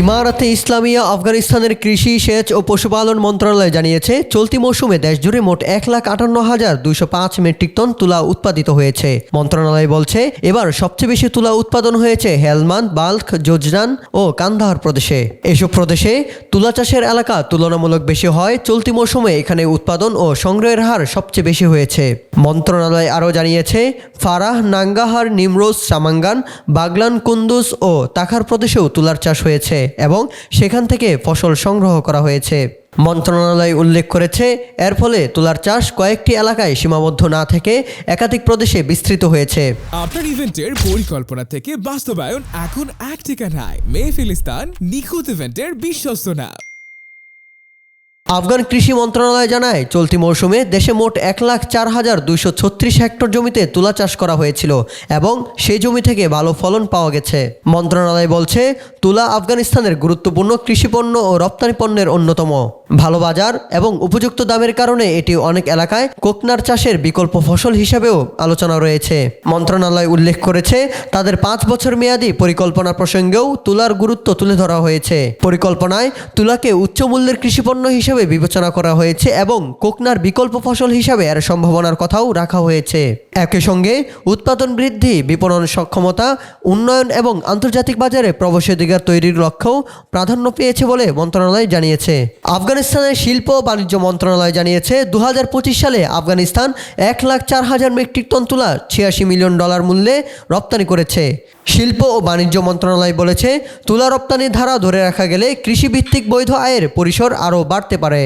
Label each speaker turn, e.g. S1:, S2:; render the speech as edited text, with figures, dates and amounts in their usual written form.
S1: ইমারাতে ইসলামিয়া আফগানিস্তানের কৃষি, সেচ ও পশুপালন মন্ত্রণালয় জানিয়েছে, চলতি মৌসুমে দেশজুড়ে মোট 1,58,205 মেট্রিক টন তুলা উৎপাদিত হয়েছে। মন্ত্রণালয় বলছে, এবার সবচেয়ে বেশি তুলা উৎপাদন হয়েছে হেলমান্দ, বাল্খ, জোজদান ও কান্দাহার প্রদেশে। এসব প্রদেশে তুলা চাষের এলাকা তুলনামূলক বেশি হয়। চলতি মৌসুমে এখানে উৎপাদন ও সংগ্রহের হার সবচেয়ে বেশি হয়েছে। মন্ত্রণালয় আরও জানিয়েছে, ফারাহ, নাঙ্গাহার, নিমরোজ, সামাঙ্গান, বাগলান, কুন্দুজ ও তাখার প্রদেশেও তুলার চাষ হয়েছে এবং সেখান থেকে ফসল সংগ্রহ করা হয়েছে। মন্ত্রণালয় উল্লেখ করেছে, এর ফলে তুলার চাষ কয়েকটি এলাকায় সীমাবদ্ধ না থেকে একাধিক প্রদেশে বিস্তৃত হয়েছে।
S2: আপনার ইভেন্টের পরিকল্পনা থেকে বাস্তবায়ন এখন এক ঠিকানায়। মেহফিলিস্তান নিখুঁত ইভেন্টের বিশ্বস্ত নাম।
S1: আফগান কৃষি মন্ত্রণালয় জানায়, চলতি মৌসুমে দেশে মোট 1,04,236 হেক্টর জমিতে তুলা চাষ করা হয়েছিল এবং সেই জমি থেকে ভালো ফলন পাওয়া গেছে। মন্ত্রণালয় বলছে, তুলা আফগানিস্তানের গুরুত্বপূর্ণ কৃষিপণ্য ও রপ্তানি পণ্যের অন্যতম। ভালো বাজার এবং উপযুক্ত দামের কারণে এটি অনেক এলাকায় কোকনার চাষের বিকল্প ফসল হিসাবেও আলোচনা রয়েছে। মন্ত্রণালয় উল্লেখ করেছে, তাদের 5 বছর মেয়াদী পরিকল্পনা প্রসঙ্গেও তুলার গুরুত্ব তুলে ধরা হয়েছে। পরিকল্পনায় তুলাকে উচ্চ মূল্যের কৃষিপণ্য হিসেবে বিবেচনা করা হয়েছে এবং কোকনার বিকল্প ফসল হিসাবে এর সম্ভাবনার কথাও রাখা হয়েছে। একই সঙ্গে উৎপাদন বৃদ্ধি, বিপণন সক্ষমতা উন্নয়ন এবং আন্তর্জাতিক বাজারে প্রবেশাধিকার তৈরির লক্ষ্যেও প্রাধান্য পেয়েছে বলে মন্ত্রণালয় জানিয়েছে। আফগানিস্তানের শিল্প ও বাণিজ্য মন্ত্রণালয় জানিয়েছে, 2025 সালে আফগানিস্তান 1,04,000 মেট্রিক টন তুলা $86 মিলিয়ন মূল্যে রপ্তানি করেছে। শিল্প ও বাণিজ্য মন্ত্রণালয় বলেছে, তুলা রপ্তানির ধারা ধরে রাখা গেলে কৃষিভিত্তিক বৈধ আয়ের পরিসর আরও বাড়তে পারে।